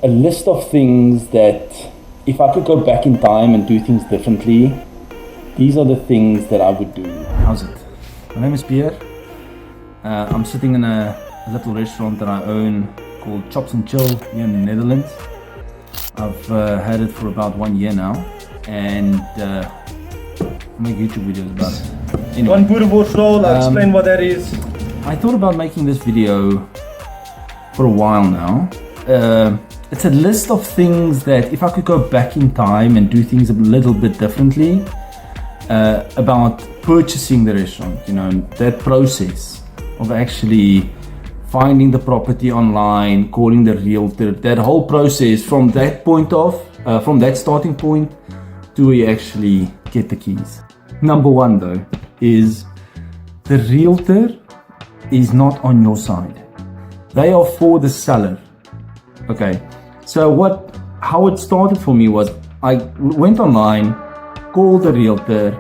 a list of things that if I could go back in time and do things differently, these are the things that I would do. How's it? My name is Pierre. I'm sitting in a little restaurant that I own called Chops and Chill here in the Netherlands. I've had it for about 1 year now, and I make YouTube videos about it. Anyway, One boerewors roll, I'll explain what that is. I thought about making this video for a while now. It's a list of things that if I could go back in time and do things a little bit differently about purchasing the restaurant, you know, that process of actually finding the property online, calling the realtor, that whole process from that point off, from that starting point to where you actually get the keys. Number one though is the realtor is not on your side. They are for the seller. Okay, so how it started for me was I went online, called the realtor,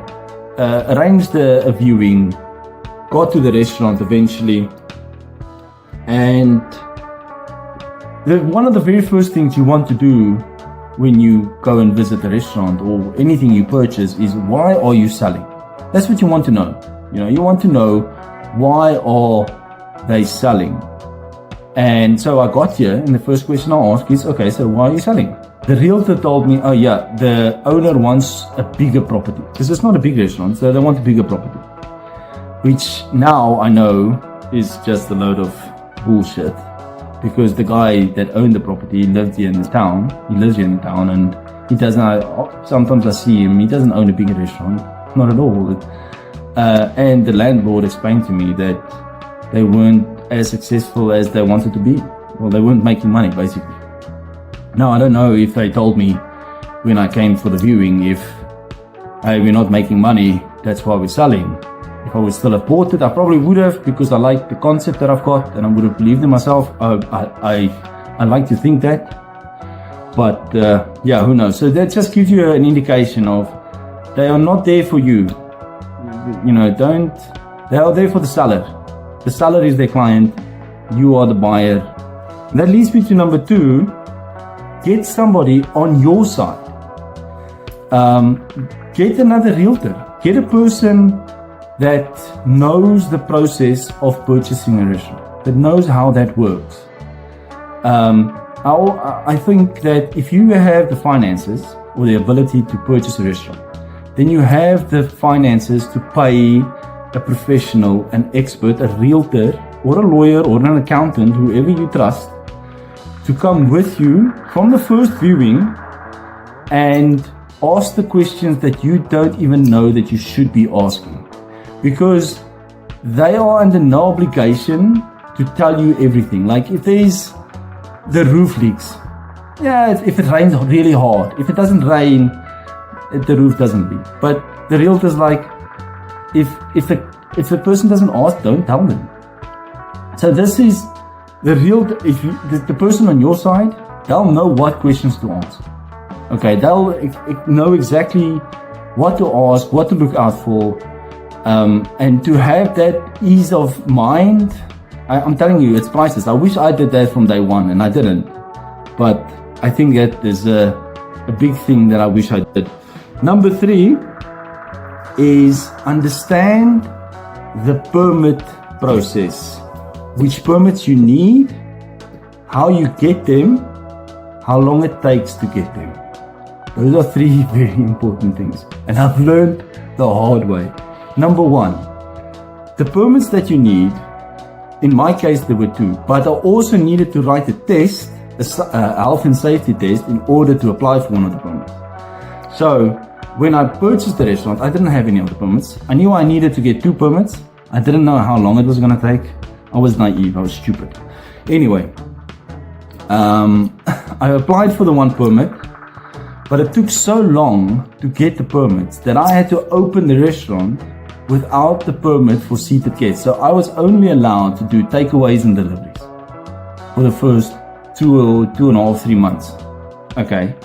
arranged a viewing, got to the restaurant eventually, and one of the very first things you want to do when you go and visit a restaurant or anything you purchase is, why are you selling? That's what you want to know. You know, you want to know, why are they selling? And so I got here, and the first question I asked is, okay, so why are you selling? The realtor told me, oh yeah, the owner wants a bigger property. Because it's not a big restaurant, so they want a bigger property. Which now I know is just a load of bullshit. Because the guy that owned the property lived here in the town. He lives here in the town, and he doesn't, sometimes I see him, he doesn't own a bigger restaurant. Not at all. And the landlord explained to me that they weren't as successful as they wanted to be. Well, they weren't making money, basically. Now, I don't know if they told me when I came for the viewing, if, hey, we're not making money, that's why we're selling. If I would still have bought it, I probably would have, because I like the concept that I've got, and I would have believed in myself. I like to think that. But, yeah, who knows? So that just gives you an indication of, they are not there for you. You know, they are there for the seller. The seller is their client, you are the buyer. That leads me to number two, get somebody on your side. Get another realtor, get a person that knows the process of purchasing a restaurant, that knows how that works. I think that if you have the finances or the ability to purchase a restaurant, then you have the finances to pay a professional, an expert, a realtor, or a lawyer, or an accountant, whoever you trust, to come with you from the first viewing and ask the questions that you don't even know that you should be asking. Because they are under no obligation to tell you everything. Like if there's the roof leaks, yeah, if it rains really hard, if it doesn't rain, the roof doesn't leak. But the realtor's like, if the person doesn't ask, don't tell them. So this is the real. If the person on your side, they'll know what questions to ask. Okay, they'll know exactly what to ask, what to look out for, and to have that ease of mind. I'm telling you, it's priceless. I wish I did that from day one, and I didn't. But I think that is a big thing that I wish I did. Number three is understand the permit process. Which permits you need, how you get them, how long it takes to get them. Those are three very important things. And I've learned the hard way. Number one, the permits that you need, in my case there were two, but I also needed to write a test, a health and safety test, in order to apply for one of the permits. So, when I purchased the restaurant, I didn't have any of the permits. I knew I needed to get two permits. I didn't know how long it was going to take. I was naive. I was stupid. Anyway, I applied for the one permit, but it took so long to get the permits that I had to open the restaurant without the permit for seated guests. So I was only allowed to do takeaways and deliveries for the first 2.5, 3 months. Okay.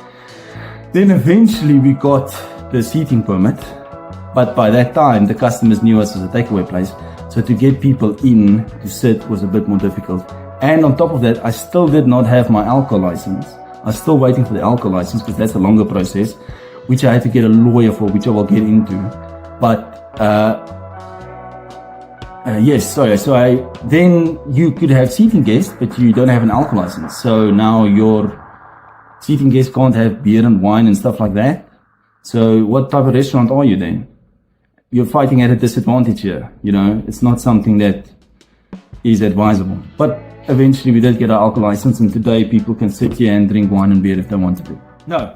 Then eventually we got the seating permit, but by that time the customers knew us as a takeaway place, so to get people in to sit was a bit more difficult. And on top of that, I still did not have my alcohol license, I'm still waiting for the alcohol license because that's a longer process, which I had to get a lawyer for, which I will get into. But yes, sorry. So then you could have seating guests, but you don't have an alcohol license. So now your seating guests can't have beer and wine and stuff like that. So what type of restaurant are you then? You're fighting at a disadvantage here. It's not something that is advisable. But eventually we did get our alcohol license, and today people can sit here and drink wine and beer if they want to. Number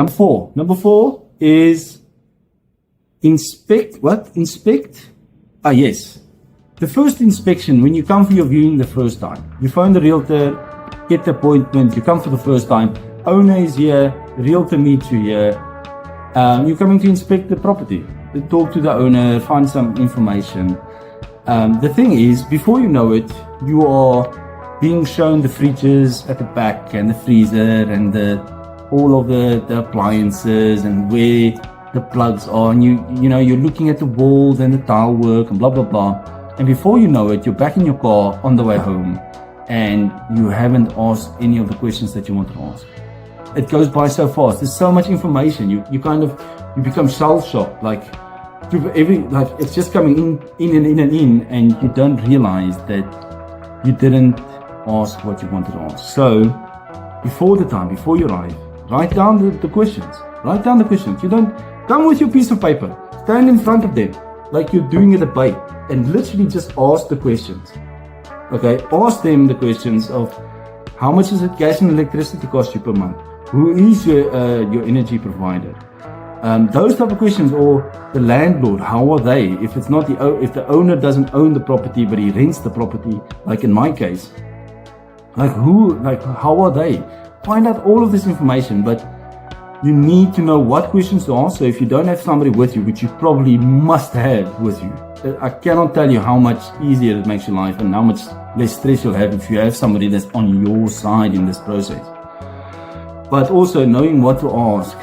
4. Number 4 is inspect. What? Inspect? Yes. The first inspection, when you come for your viewing the first time, you phone the realtor, get the appointment, you come for the first time, owner is here, the realtor meets you here, you're coming to inspect the property, talk to the owner, find some information. The thing is, before you know it, you are being shown the fridges at the back and the freezer and all of the appliances and where the plugs are, and you're looking at the walls and the tile work and blah blah blah, and before you know it, you're back in your car on the way home and you haven't asked any of the questions that you want to ask. It goes by so fast. There's so much information. You become shell-shocked, like it's just coming in, and you don't realize that you didn't ask what you wanted to ask. So before you arrive, write down the questions. Write down the questions. You don't come with your piece of paper. Stand in front of them like you're doing a debate and literally just ask the questions. Okay, ask them the questions of how much does it gas and electricity cost you per month? Who is your energy provider? Those type of questions, or the landlord, how are they? If it's not if the owner doesn't own the property but he rents the property, like in my case, how are they? Find out all of this information, but you need to know what questions to ask. So if you don't have somebody with you, which you probably must have with you, I cannot tell you how much easier it makes your life and how much less stress you'll have if you have somebody that's on your side in this process. But also knowing what to ask,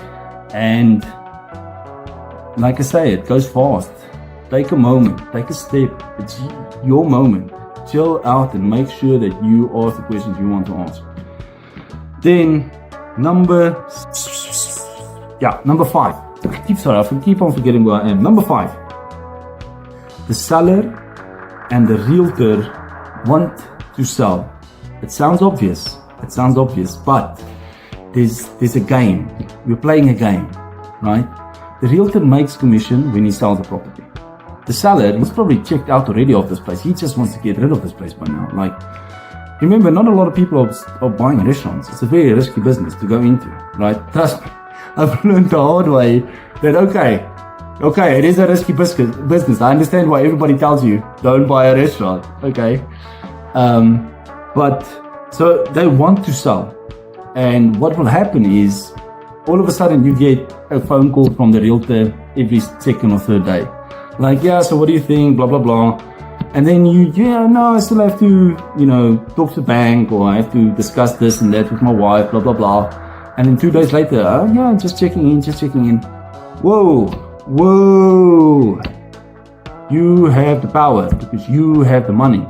and like I say, it goes fast. Take a moment, take a step. It's your moment. Chill out and make sure that you ask the questions you want to ask. Then number 5. I keep on forgetting where I am. Number 5. The seller and the realtor want to sell. It sounds obvious, but there's a game. We're playing a game, right? The realtor makes commission when he sells a property. The seller, he's probably checked out already of this place. He just wants to get rid of this place by now. Like, remember, not a lot of people are buying restaurants. It's a very risky business to go into, right? Trust me. I've learned the hard way that, okay, it is a risky business. I understand why everybody tells you, don't buy a restaurant, okay? But, so they want to sell. And what will happen is, all of a sudden you get a phone call from the realtor every second or third day. Like, yeah, so what do you think, blah, blah, blah. And then I still have to, talk to the bank, or I have to discuss this and that with my wife, blah, blah, blah. And then 2 days later, just checking in. Whoa. You have the power because you have the money.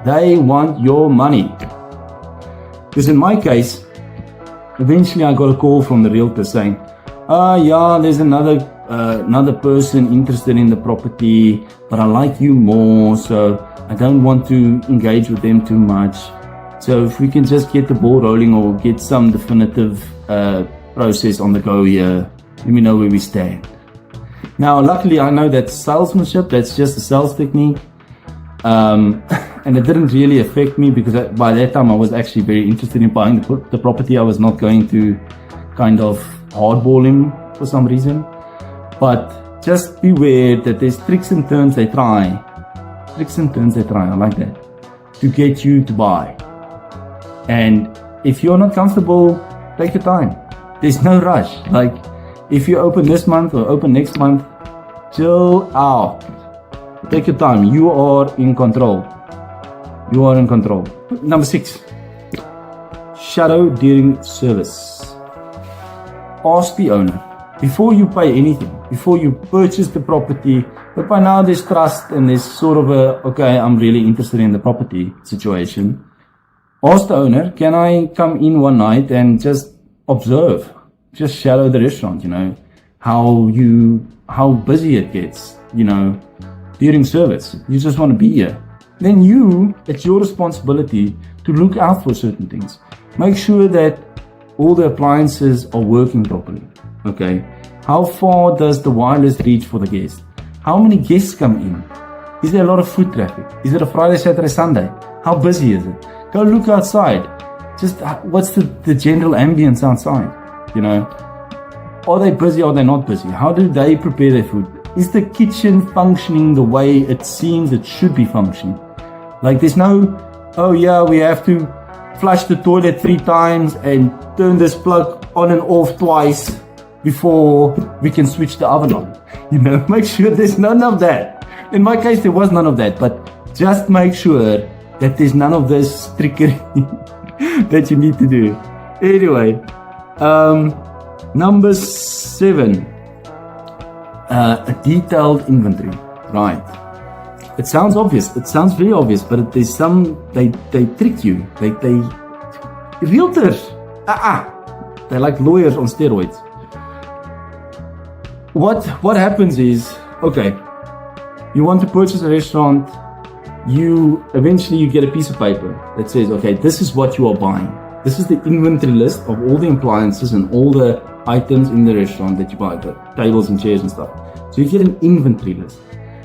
They want your money. Because in my case, eventually I got a call from the realtor saying, there's another person interested in the property, but I like you more, so I don't want to engage with them too much. So if we can just get the ball rolling or get some definitive process on the go here, let me know where we stand. Now, luckily, I know that's salesmanship. That's just a sales technique. And it didn't really affect me because by that time I was actually very interested in buying the property. I was not going to kind of hardball him for some reason. But just beware that there's tricks and turns they try. I like that. To get you to buy. And if you're not comfortable, take your time. There's no rush. Like, if you open this month or open next month, chill out. Take your time. You are in control. Number 6. Shadow during service. Ask the owner before you pay anything, before you purchase the property. But by now there's trust and there's sort of I'm really interested in the property situation. Ask the owner, can I come in one night and just observe, just shadow the restaurant, how busy it gets, during service. You just want to be here. Then it's your responsibility to look out for certain things. Make sure that all the appliances are working properly. Okay. How far does the wireless reach for the guest? How many guests come in? Is there a lot of foot traffic? Is it a Friday, Saturday, Sunday? How busy is it? Go look outside. Just what's the general ambience outside? Are they busy? Are they not busy? How do they prepare their food? Is the kitchen functioning the way it seems it should be functioning? Like there's no, oh yeah, we have to flush the toilet 3 times and turn this plug on and off twice before we can switch the oven on. Make sure there's none of that. In my case, there was none of that, but just make sure that there's none of this trickery that you need to do. Anyway, number 7, a detailed inventory. Right. It sounds obvious. It sounds very obvious, but there's they trick you. They realtors. They're like lawyers on steroids. What happens is, okay, you want to purchase a restaurant, eventually you get a piece of paper that says, okay, this is what you are buying. This is the inventory list of all the appliances and all the items in the restaurant that you buy, the tables and chairs and stuff. So you get an inventory list.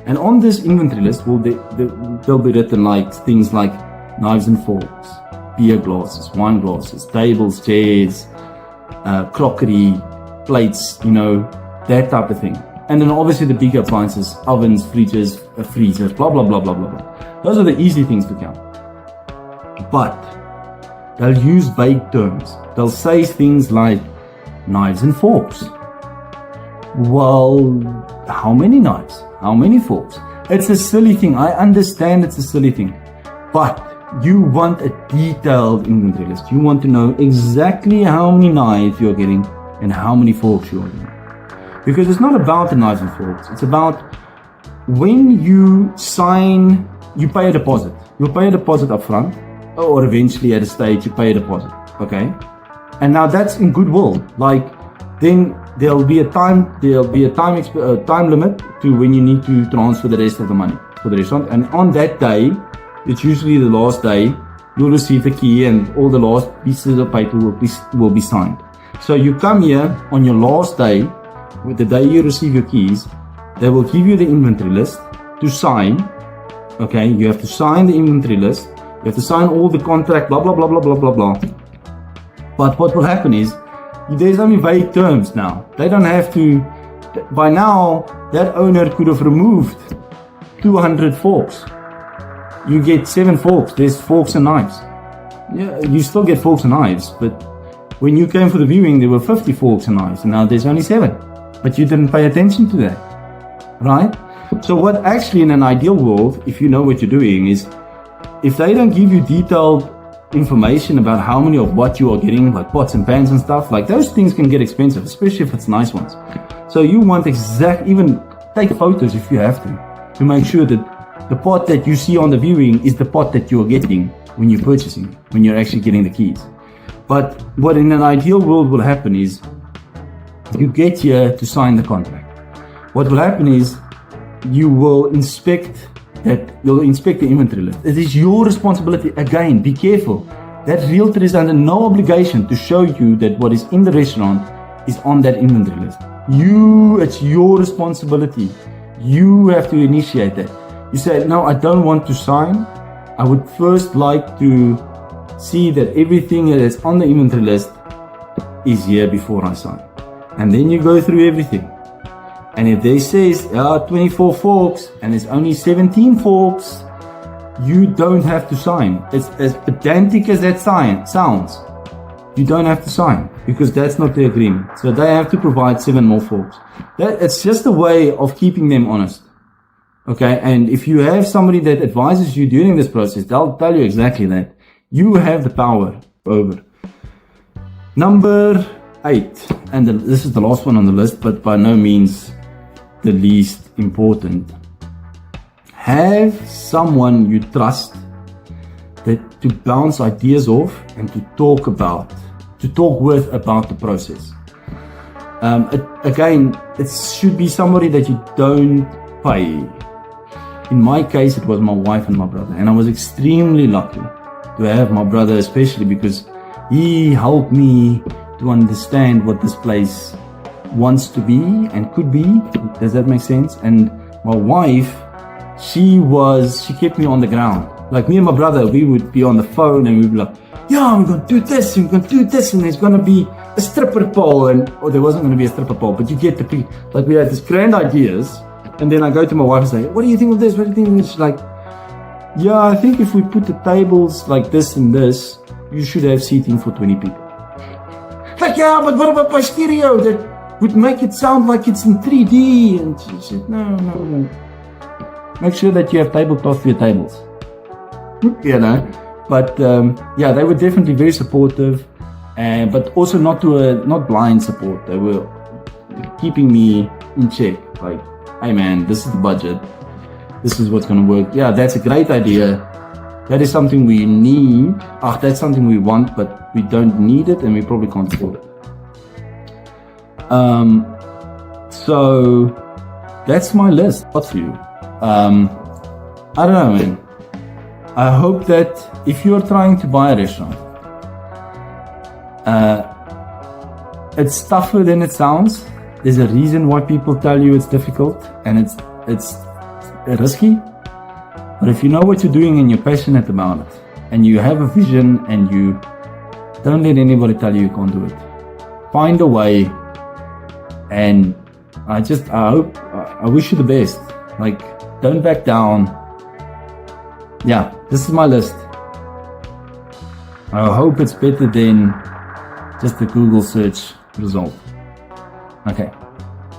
And on this inventory list, there'll be written like things like knives and forks, beer glasses, wine glasses, tables, chairs, crockery, plates, that type of thing. And then obviously the bigger appliances, ovens, fridges, freezers, blah, blah, blah, blah, blah, blah. Those are the easy things to count. But they'll use vague terms. They'll say things like knives and forks. Well, how many knives? How many forks? It's a silly thing. I understand it's a silly thing. But you want a detailed inventory list. You want to know exactly how many knives you're getting and how many forks you're getting. Because it's not about the knives and forks. It's about when you sign, you pay a deposit. You'll pay a deposit up front, or eventually at a stage you pay a deposit. Okay? And now that's in goodwill. Like, then there'll be a time limit to when you need to transfer the rest of the money for the restaurant. And on that day, it's usually the last day, you'll receive the key and all the last pieces of paper will be signed. So you come here on your last day, with the day you receive your keys, they will give you the inventory list to sign. Okay, you have to sign the inventory list. You have to sign all the contract, blah, blah, blah, blah, blah, blah, blah. But what will happen is, there's only vague terms now. They don't have to, by now, that owner could have removed 200 forks. You get 7 forks, there's forks and knives. Yeah, you still get forks and knives, but when you came for the viewing, there were 50 forks and knives, and now there's only 7. But you didn't pay attention to that, right? So what actually in an ideal world, if you know what you're doing, is if they don't give you detailed information about how many of what you are getting, like pots and pans and stuff, like those things can get expensive, especially if it's nice ones. So you want even take photos if you have to make sure that the pot that you see on the viewing is the pot that you're getting when you're purchasing, when you're actually getting the keys. But what in an ideal world will happen is you get here to sign the contract. What will happen is you will inspect you'll inspect the inventory list. It is your responsibility. Again, be careful. That realtor is under no obligation to show you that what is in the restaurant is on that inventory list. It's your responsibility. You have to initiate that. You say, no, I don't want to sign. I would first like to see that everything that is on the inventory list is here before I sign. And then you go through everything. And if they say 24 forks and it's only 17 forks, you don't have to sign. It's as pedantic as that sounds. You don't have to sign because that's not the agreement. So they have to provide 7 more forks. It's just a way of keeping them honest. Okay, and if you have somebody that advises you during this process, they'll tell you exactly that. You have the power over. Number 8, and this is the last one on the list, but by no means the least important. Have someone you trust that to bounce ideas off and to talk about the process. Again, it should be somebody that you don't pay. In my case, it was my wife and my brother, and I was extremely lucky to have my brother, especially because he helped me to understand what this place wants to be and could be. Does that make sense? And my wife, she kept me on the ground. Like me and my brother, we would be on the phone and we'd be like, yeah, we're gonna do this, and we're gonna do this, and there's gonna be a stripper pole, or there wasn't gonna be a stripper pole, but you get the picture. Like we had these grand ideas, and then I go to my wife and say, what do you think of this? What do you think of this? She's like, yeah, I think if we put the tables like this and this, you should have seating for 20 people. Like, yeah, but what about my stereo? That would make it sound like it's in 3D. And she said, no. Make sure that you have tablecloth for your tables. You know, but yeah, they were definitely very supportive, but also not blind support. They were keeping me in check. Like, hey man, this is the budget. This is what's going to work. Yeah, that's a great idea. That is something we need. That's something we want, but we don't need it, and we probably can't afford it. So that's my list. What's for you? I don't know, man. I hope that if you're trying to buy a restaurant, it's tougher than it sounds. There's a reason why people tell you it's difficult and it's risky. But if you know what you're doing and you're passionate about it, and you have a vision, and you don't let anybody tell you can't do it, find a way. And I wish you the best. Like, don't back down. Yeah, this is my list. I hope it's better than just the Google search result. Okay.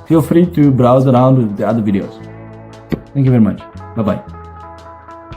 Feel free to browse around with the other videos. Thank you very much. Bye-bye.